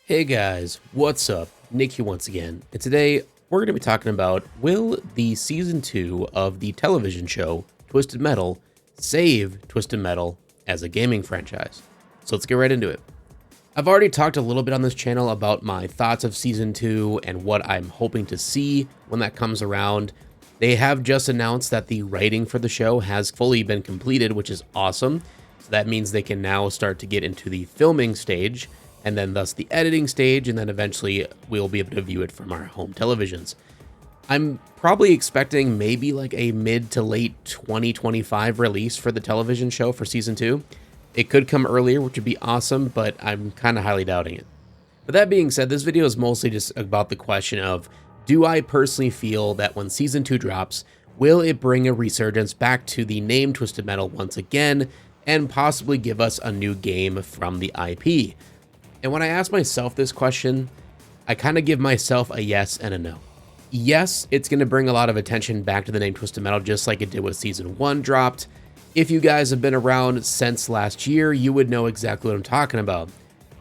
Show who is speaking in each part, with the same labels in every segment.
Speaker 1: Hey guys, what's up? Nick here once again, and today we're going to be talking about will the season 2 of the television show Twisted Metal save Twisted Metal as a gaming franchise? So let's get right into it. I've already talked a little bit on this channel about my thoughts of season 2 and what I'm hoping to see when that comes around. They have just announced that the writing for the show has fully been completed, which is awesome. So that means they can now start to get into the filming stage, and then thus the editing stage, and then eventually we'll be able to view it from our home televisions. I'm probably expecting maybe like a mid to late 2025 release for the television show for season 2. It could come earlier, which would be awesome, but I'm kind of highly doubting it. But that being said, this video is mostly just about the question of, do I personally feel that when season 2 drops, will it bring a resurgence back to the name Twisted Metal once again, and possibly give us a new game from the IP? And when I ask myself this question, I kind of give myself a yes and a no. Yes, it's going to bring a lot of attention back to the name Twisted Metal, just like it did when season 1 dropped. If you guys have been around since last year, you would know exactly what I'm talking about.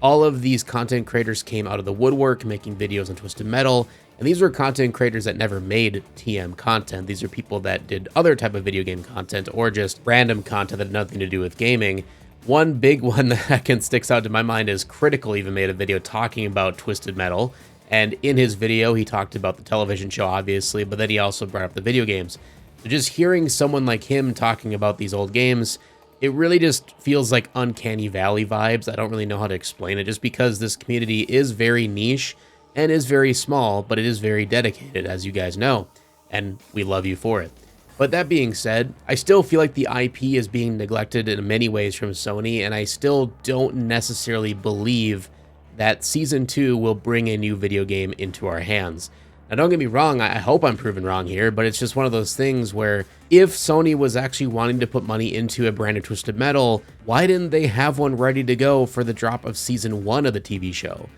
Speaker 1: All of these content creators came out of the woodwork making videos on Twisted Metal, and these were content creators that never made TM content. These are people that did other type of video game content or just random content that had nothing to do with gaming. One big one that sticks out to my mind is Critical even made a video talking about Twisted Metal, and in his video he talked about the television show obviously, but then he also brought up the video games. So just hearing someone like him talking about these old games, it really just feels like Uncanny Valley vibes. I don't really know how to explain it, just because this community is very niche and is very small, but it is very dedicated, as you guys know, and we love you for it. But that being said, I still feel like the IP is being neglected in many ways from Sony, and I still don't necessarily believe that Season 2 will bring a new video game into our hands. Now, don't get me wrong, I hope I'm proven wrong here, but it's just one of those things where if Sony was actually wanting to put money into a brand new Twisted Metal, why didn't they have one ready to go for the drop of Season 1 of the TV show?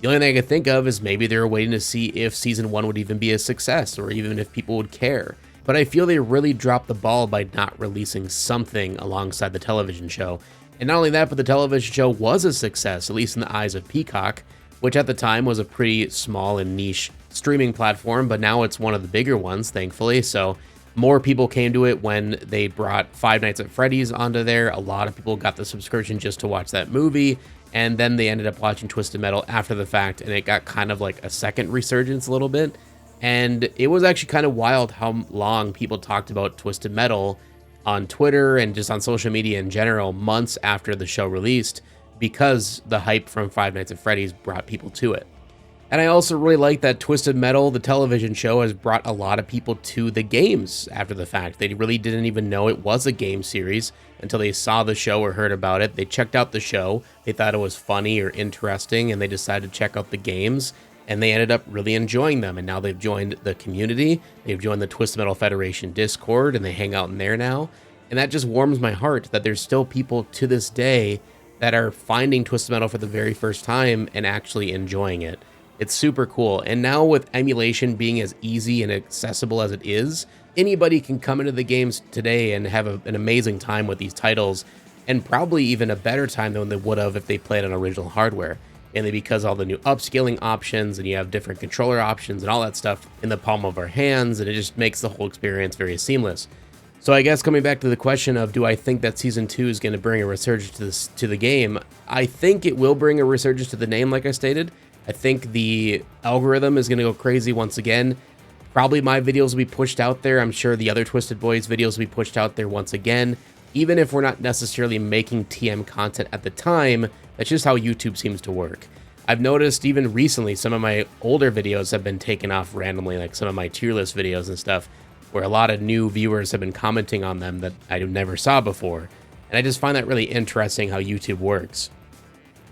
Speaker 1: The only thing I could think of is maybe they were waiting to see if Season 1 would even be a success, or even if people would care. But I feel they really dropped the ball by not releasing something alongside the television show. And not only that, but the television show was a success, at least in the eyes of Peacock, which at the time was a pretty small and niche streaming platform, but now it's one of the bigger ones, thankfully. So more people came to it when they brought Five Nights at Freddy's onto there. A lot of people got the subscription just to watch that movie, and then they ended up watching Twisted Metal after the fact, and it got kind of like a second resurgence a little bit. And it was actually kind of wild how long people talked about Twisted Metal on Twitter and just on social media in general months after the show released, because the hype from Five Nights at Freddy's brought people to it. And I also really like that Twisted Metal, the television show, has brought a lot of people to the games after the fact. They really didn't even know it was a game series until they saw the show or heard about it. They checked out the show, they thought it was funny or interesting, and they decided to check out the games. And they ended up really enjoying them, and now they've joined the community, they've joined the Twisted Metal Federation Discord, and they hang out in there now. And that just warms my heart that there's still people to this day that are finding Twisted Metal for the very first time and actually enjoying it. It's super cool. And now with emulation being as easy and accessible as it is, anybody can come into the games today and have an amazing time with these titles, and probably even a better time than they would have if they played on original hardware. Mainly because all the new upscaling options, and you have different controller options and all that stuff in the palm of our hands, and it just makes the whole experience very seamless. So I guess coming back to the question of, do I think that Season 2 is going to bring a resurgence to the game? I think it will bring a resurgence to the name, like I stated. I think the algorithm is going to go crazy once again. Probably my videos will be pushed out there. I'm sure the other Twisted Boys videos will be pushed out there once again. Even if we're not necessarily making TM content at the time, that's just how YouTube seems to work. I've noticed even recently some of my older videos have been taken off randomly, like some of my tier list videos and stuff, where a lot of new viewers have been commenting on them that I never saw before. And I just find that really interesting how YouTube works.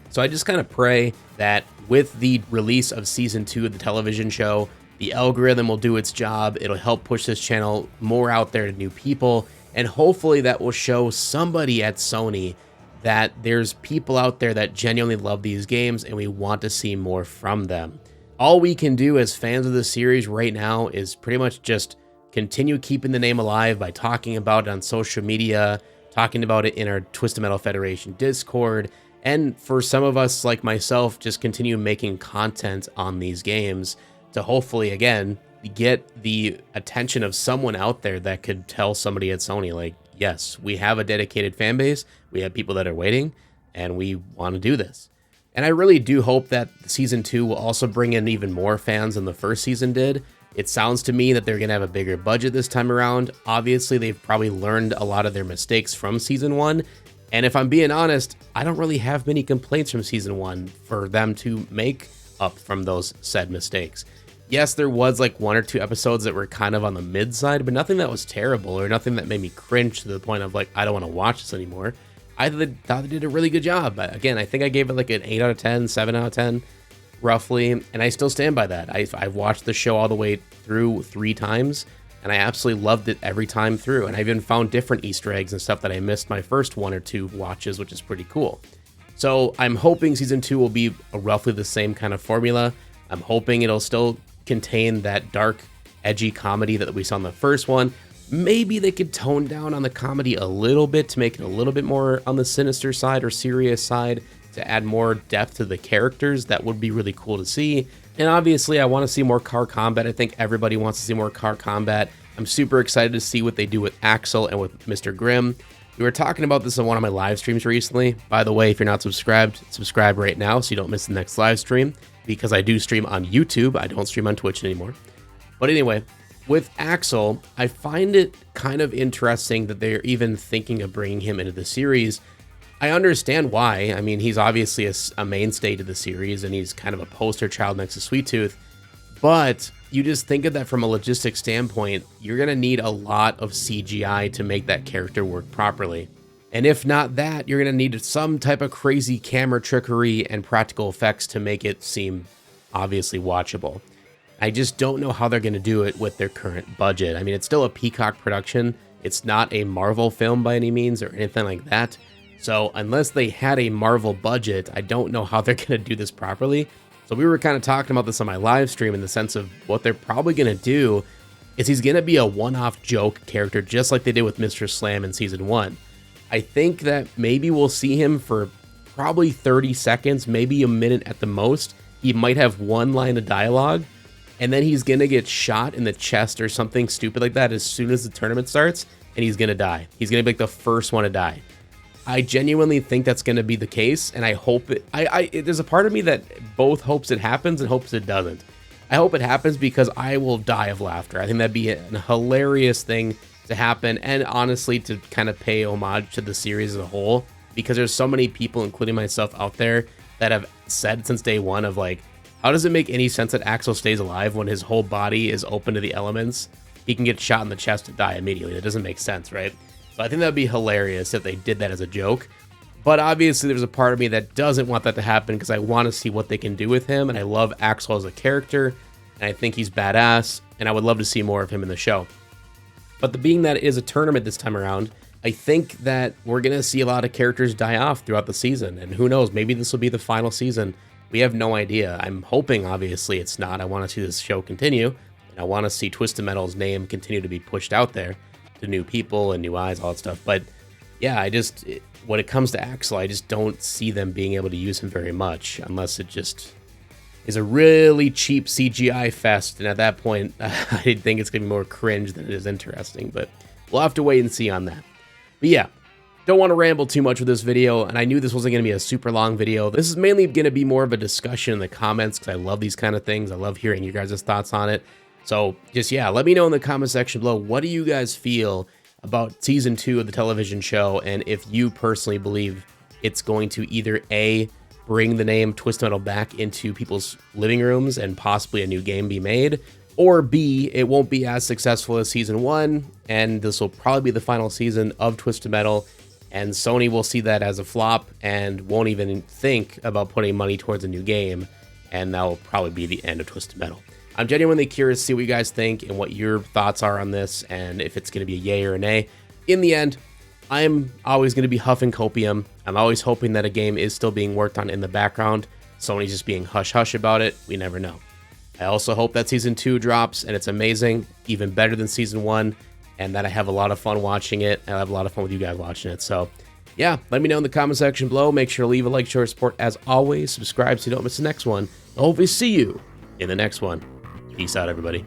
Speaker 1: So I just kind of pray that with the release of Season 2 of the television show, the algorithm will do its job. It'll help push this channel more out there to new people. And hopefully that will show somebody at Sony that there's people out there that genuinely love these games and we want to see more from them. All we can do as fans of the series right now is pretty much just continue keeping the name alive by talking about it on social media, talking about it in our Twisted Metal Federation Discord, and for some of us like myself, just continue making content on these games to hopefully, again, get the attention of someone out there that could tell somebody at Sony, like, yes, we have a dedicated fan base, we have people that are waiting, and we want to do this. And I really do hope that season 2 will also bring in even more fans than the first season did. It sounds to me that they're going to have a bigger budget this time around. Obviously, they've probably learned a lot of their mistakes from season 1. And if I'm being honest, I don't really have many complaints from season 1 for them to make up from those said mistakes. Yes, there was like 1 or 2 episodes that were kind of on the mid side, but nothing that was terrible or nothing that made me cringe to the point of like, I don't want to watch this anymore. I thought they did a really good job. Again, I think I gave it like an 8 out of 10, 7 out of 10, roughly, and I still stand by that. I've watched the show all the way through 3 times, and I absolutely loved it every time through, and I even found different Easter eggs and stuff that I missed my first 1 or 2 watches, which is pretty cool. So I'm hoping season 2 will be roughly the same kind of formula. I'm hoping it'll still contain that dark, edgy comedy that we saw in the first one. Maybe they could tone down on the comedy a little bit to make it a little bit more on the sinister side or serious side to add more depth to the characters. That would be really cool to see. And obviously, I want to see more car combat. I think everybody wants to see more car combat. I'm super excited to see what they do with Axel and with Mr. Grimm. We were talking about this on one of my live streams recently. By the way, if you're not subscribed, subscribe right now so you don't miss the next live stream, because I do stream on YouTube. I don't stream on Twitch anymore. But anyway, with Axel, I find it kind of interesting that they're even thinking of bringing him into the series. I understand why. I mean, he's obviously a mainstay to the series, and he's kind of a poster child next to Sweet Tooth. But you just think of that from a logistics standpoint, you're going to need a lot of CGI to make that character work properly. And if not that, you're going to need some type of crazy camera trickery and practical effects to make it seem obviously watchable. I just don't know how they're going to do it with their current budget. I mean, it's still a Peacock production. It's not a Marvel film by any means or anything like that. So unless they had a Marvel budget, I don't know how they're going to do this properly. So we were kind of talking about this on my live stream in the sense of what they're probably going to do is he's going to be a one-off joke character just like they did with Mr. Slam in season 1. I think that maybe we'll see him for probably 30 seconds, maybe a minute at the most. He might have 1 line of dialogue, and then he's going to get shot in the chest or something stupid like that as soon as the tournament starts, and he's going to die. He's going to be like the first one to die. I genuinely think that's going to be the case, and I hope it... there's a part of me that both hopes it happens and hopes it doesn't. I hope it happens because I will die of laughter. I think that'd be a hilarious thing to happen, and honestly to kind of pay homage to the series as a whole, because there's so many people, including myself, out there that have said since day one of like, how does it make any sense that Axel stays alive when his whole body is open to the elements? He can get shot in the chest and die immediately. That doesn't make sense, right? So I think that would be hilarious if they did that as a joke. But obviously there's a part of me that doesn't want that to happen because I want to see what they can do with him, and I love Axel as a character, and I think he's badass, and I would love to see more of him in the show. But being that it is a tournament this time around, I think that we're going to see a lot of characters die off throughout the season. And who knows, maybe this will be the final season. We have no idea. I'm hoping, obviously, it's not. I want to see this show continue. And I want to see Twisted Metal's name continue to be pushed out there to new people and new eyes, all that stuff. But yeah, when it comes to Axel, I just don't see them being able to use him very much unless it just is a really cheap CGI fest, and at that point, I think it's going to be more cringe than it is interesting, but we'll have to wait and see on that. But yeah, don't want to ramble too much with this video, and I knew this wasn't going to be a super long video. This is mainly going to be more of a discussion in the comments, because I love these kind of things. I love hearing your guys' thoughts on it. So just, yeah, let me know in the comment section below, what do you guys feel about Season 2 of the television show, and if you personally believe it's going to either A, bring the name Twisted Metal back into people's living rooms and possibly a new game be made, or B, it won't be as successful as Season 1, and this will probably be the final season of Twisted Metal, and Sony will see that as a flop and won't even think about putting money towards a new game, and that will probably be the end of Twisted Metal. I'm genuinely curious to see what you guys think and what your thoughts are on this, and if it's going to be a yay or a nay. In the end, I'm always going to be huffing copium. I'm always hoping that a game is still being worked on in the background. Sony's just being hush-hush about it. We never know. I also hope that Season 2 drops and it's amazing, even better than Season 1, and that I have a lot of fun watching it, and I have a lot of fun with you guys watching it. So, yeah, let me know in the comment section below. Make sure to leave a like, share, support as always. Subscribe so you don't miss the next one. I'll hopefully see you in the next one. Peace out, everybody.